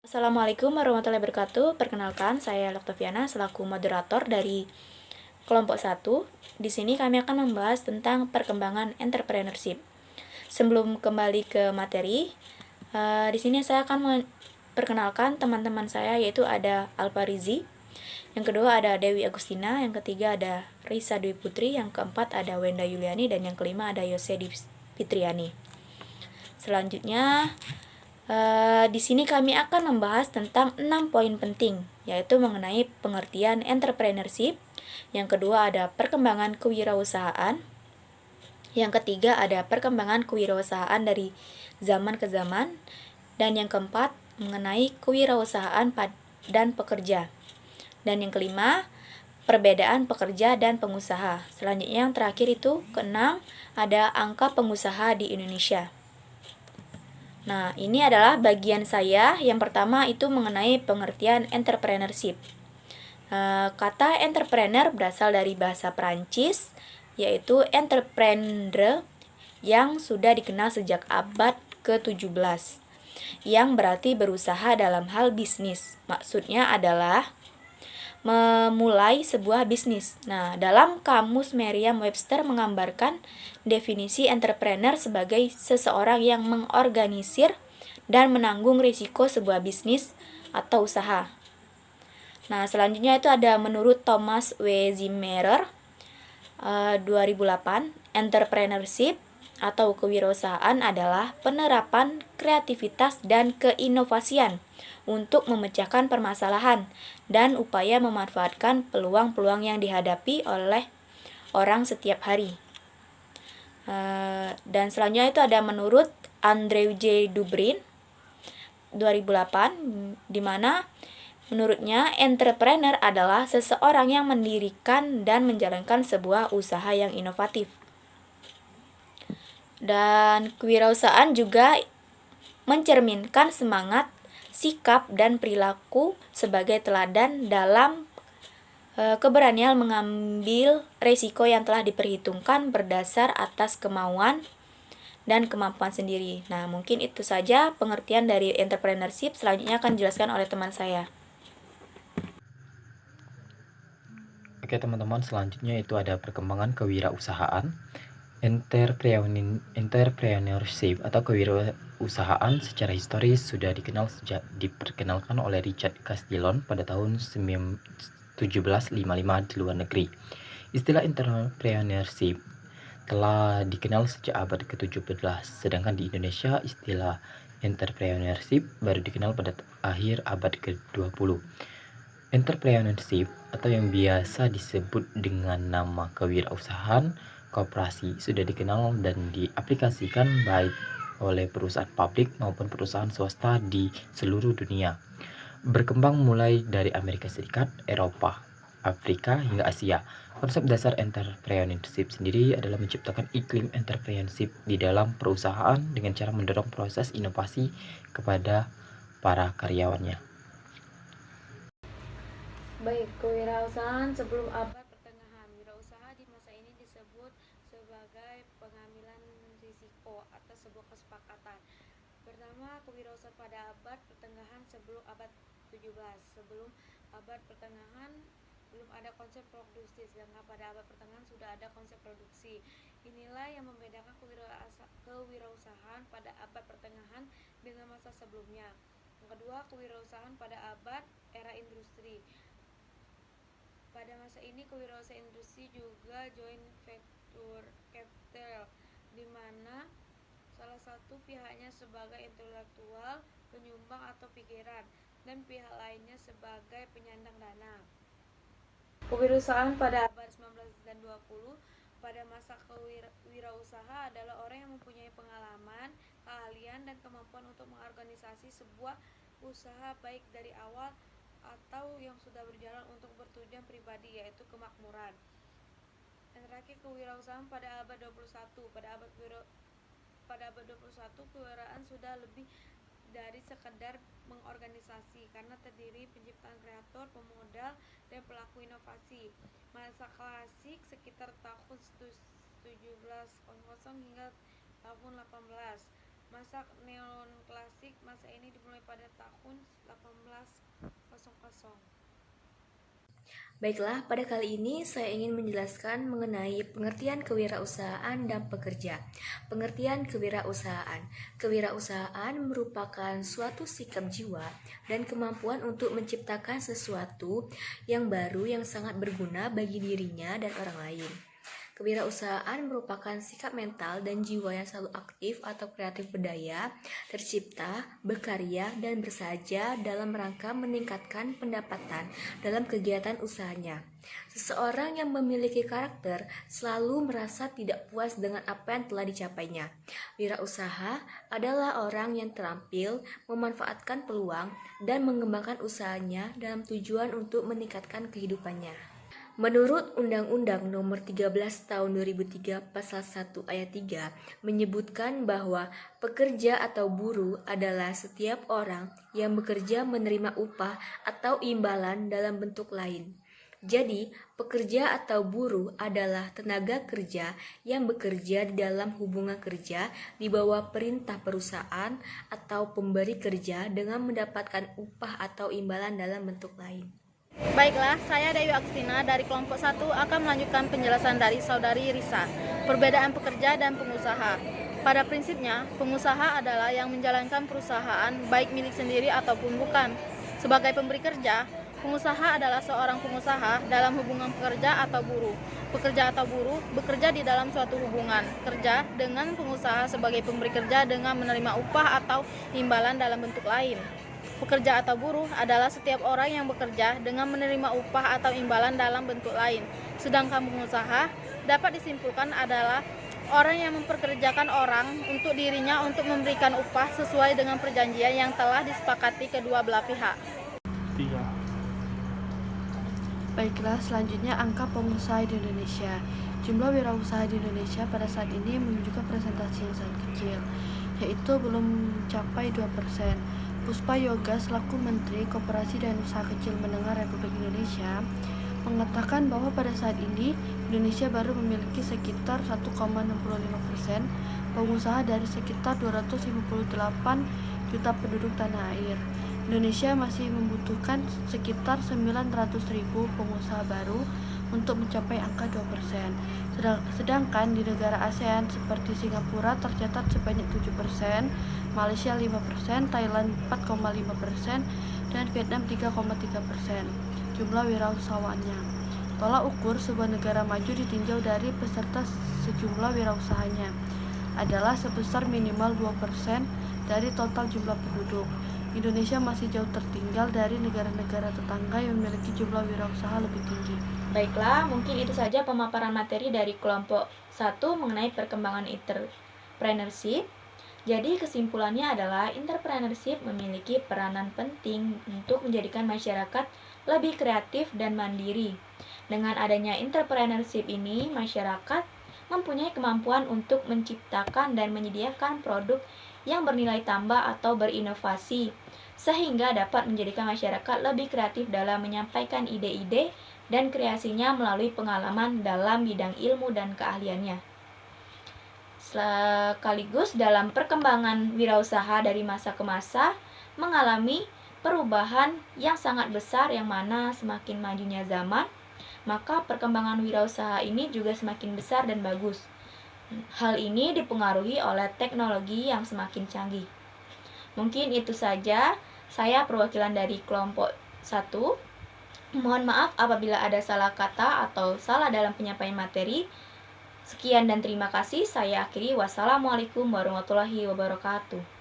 Assalamualaikum warahmatullahi wabarakatuh. Perkenalkan, saya Loktaviana selaku moderator dari kelompok 1. Di sini kami akan membahas tentang perkembangan entrepreneurship. Sebelum kembali ke materi, di sini saya akan memperkenalkan teman-teman saya, yaitu ada Alfa Rizi, yang kedua ada Dewi Agustina, yang ketiga ada Risa Dwi Putri, yang keempat ada Wenda Yuliani, dan yang kelima ada Yose Fitriani. Selanjutnya, di sini kami akan membahas tentang 6 poin penting, yaitu mengenai pengertian entrepreneurship. Yang kedua ada perkembangan kewirausahaan. Yang ketiga ada perkembangan kewirausahaan dari zaman ke zaman. Dan yang keempat mengenai kewirausahaan dan pekerja. Dan yang kelima, perbedaan pekerja dan pengusaha. Selanjutnya yang terakhir itu keenam, ada angka pengusaha di Indonesia. Nah, ini adalah bagian saya. Yang pertama itu mengenai pengertian entrepreneurship. Kata entrepreneur berasal dari bahasa Prancis, yaitu entreprendre, yang sudah dikenal sejak abad ke-17, yang berarti berusaha dalam hal bisnis. Maksudnya adalah memulai sebuah bisnis. Nah, dalam kamus Merriam-Webster menggambarkan definisi entrepreneur sebagai seseorang yang mengorganisir dan menanggung risiko sebuah bisnis atau usaha. Nah, selanjutnya itu ada menurut Thomas W. Zimmerer 2008, entrepreneurship atau kewirausahaan adalah penerapan kreativitas dan keinovasian untuk memecahkan permasalahan dan upaya memanfaatkan peluang-peluang yang dihadapi oleh orang setiap hari. Dan selanjutnya itu ada menurut Andrew J. Dubrin 2008, di mana menurutnya entrepreneur adalah seseorang yang mendirikan dan menjalankan sebuah usaha yang inovatif. Dan kewirausahaan juga mencerminkan semangat, sikap, dan perilaku sebagai teladan dalam keberanian mengambil resiko yang telah diperhitungkan berdasar atas kemauan dan kemampuan sendiri. Nah, mungkin itu saja pengertian dari entrepreneurship. Selanjutnya akan dijelaskan oleh teman saya. Oke teman-teman, selanjutnya itu ada perkembangan kewirausahaan. Entrepreneurship atau kewirausahaan secara historis sudah diperkenalkan oleh Richard Castillon pada tahun 1755 di luar negeri. Istilah entrepreneurship telah dikenal sejak abad ke-17, sedangkan di Indonesia istilah entrepreneurship baru dikenal pada akhir abad ke-20. Entrepreneurship atau yang biasa disebut dengan nama kewirausahaan koperasi sudah dikenal dan diaplikasikan baik oleh perusahaan publik maupun perusahaan swasta di seluruh dunia. Berkembang mulai dari Amerika Serikat, Eropa, Afrika hingga Asia. Konsep dasar entrepreneurship sendiri adalah menciptakan iklim entrepreneurship di dalam perusahaan dengan cara mendorong proses inovasi kepada para karyawannya. Baik, kewirausahaan sebelum abad pertengahan. Wirausaha di masa ini disebut sebagai pengambilan risiko atau sebuah kesepakatan. Pertama, kewirausahaan pada abad pertengahan sebelum abad 17. Sebelum abad pertengahan belum ada konsep produksi, sedangkan pada abad pertengahan sudah ada konsep produksi. Inilah yang membedakan kewirausahaan pada abad pertengahan dengan masa sebelumnya. Yang kedua, kewirausahaan pada abad era industri. Pada masa ini kewirausahaan industri juga joint venture capital, di mana salah satu pihaknya sebagai intelektual, penyumbang atau pikiran, dan pihak lainnya sebagai penyandang dana. Kewirausahaan pada abad 19 dan 20. Pada masa kewirausaha adalah orang yang mempunyai pengalaman, keahlian, dan kemampuan untuk mengorganisasi sebuah usaha baik dari awal atau yang sudah berjalan untuk bertujuan pribadi, yaitu kemakmuran. Dan terakhir, kewirausahaan pada abad 21. Pada abad 21, kewirausahaan sudah lebih dari sekedar mengorganisasi karena terdiri penciptaan kreator, pemodal, dan pelaku inovasi. Masa klasik sekitar tahun 1700 hingga tahun 18. Masa neoklasik, masa ini dimulai pada tahun 1800. Baiklah, pada kali ini saya ingin menjelaskan mengenai pengertian kewirausahaan dan pekerja. Pengertian kewirausahaan. Kewirausahaan merupakan suatu sikap jiwa dan kemampuan untuk menciptakan sesuatu yang baru yang sangat berguna bagi dirinya dan orang lain. Kewirausahaan merupakan sikap mental dan jiwa yang selalu aktif atau kreatif berdaya, tercipta, berkarya, dan bersahaja dalam rangka meningkatkan pendapatan dalam kegiatan usahanya. Seseorang yang memiliki karakter selalu merasa tidak puas dengan apa yang telah dicapainya. Wirausaha adalah orang yang terampil memanfaatkan peluang dan mengembangkan usahanya dalam tujuan untuk meningkatkan kehidupannya. Menurut Undang-Undang Nomor 13 Tahun 2003 Pasal 1 Ayat 3 menyebutkan bahwa pekerja atau buruh adalah setiap orang yang bekerja menerima upah atau imbalan dalam bentuk lain. Jadi, pekerja atau buruh adalah tenaga kerja yang bekerja di dalam hubungan kerja di bawah perintah perusahaan atau pemberi kerja dengan mendapatkan upah atau imbalan dalam bentuk lain. Baiklah, saya Dewi Agustina dari kelompok 1 akan melanjutkan penjelasan dari Saudari Risa. Perbedaan pekerja dan pengusaha. Pada prinsipnya, pengusaha adalah yang menjalankan perusahaan baik milik sendiri ataupun bukan. Sebagai pemberi kerja, pengusaha adalah seorang pengusaha dalam hubungan pekerja atau buruh. Pekerja atau buruh bekerja di dalam suatu hubungan kerja dengan pengusaha sebagai pemberi kerja dengan menerima upah atau imbalan dalam bentuk lain. Pekerja atau buruh adalah setiap orang yang bekerja dengan menerima upah atau imbalan dalam bentuk lain. Sedangkan pengusaha dapat disimpulkan adalah orang yang memperkerjakan orang untuk dirinya untuk memberikan upah sesuai dengan perjanjian yang telah disepakati kedua belah pihak. 3. Baiklah, selanjutnya angka pengusaha di Indonesia. Jumlah wirausaha di Indonesia pada saat ini menunjukkan presentasi yang sangat kecil, yaitu belum mencapai 2%. Puspa Yoga selaku Menteri Koperasi dan Usaha Kecil Menengah Republik Indonesia mengatakan bahwa pada saat ini Indonesia baru memiliki sekitar 1,65% pengusaha dari sekitar 258 juta penduduk tanah air. Indonesia masih membutuhkan sekitar 900.000 pengusaha baru untuk mencapai angka 2%. Sedangkan di negara ASEAN seperti Singapura tercatat sebanyak 7%, Malaysia 5%, Thailand 4,5%, dan Vietnam 3,3% jumlah wirausahawannya. Tolak ukur sebuah negara maju ditinjau dari peserta sejumlah wirausahanya adalah sebesar minimal 2% dari total jumlah penduduk. Indonesia masih jauh tertinggal dari negara-negara tetangga yang memiliki jumlah wirausaha lebih tinggi. Baiklah, mungkin itu saja pemaparan materi dari kelompok 1 mengenai perkembangan entrepreneurship. Jadi kesimpulannya adalah entrepreneurship memiliki peranan penting untuk menjadikan masyarakat lebih kreatif dan mandiri. Dengan adanya entrepreneurship ini, masyarakat mempunyai kemampuan untuk menciptakan dan menyediakan produk yang bernilai tambah atau berinovasi, sehingga dapat menjadikan masyarakat lebih kreatif dalam menyampaikan ide-ide dan kreasinya melalui pengalaman dalam bidang ilmu dan keahliannya. Sekaligus dalam perkembangan wirausaha dari masa ke masa mengalami perubahan yang sangat besar, yang mana semakin majunya zaman, maka perkembangan wirausaha ini juga semakin besar dan bagus. Hal ini dipengaruhi oleh teknologi yang semakin canggih. Mungkin itu saja, saya perwakilan dari kelompok 1. Mohon maaf apabila ada salah kata atau salah dalam penyampaian materi. Sekian dan terima kasih. Saya akhiri. Wassalamualaikum warahmatullahi wabarakatuh.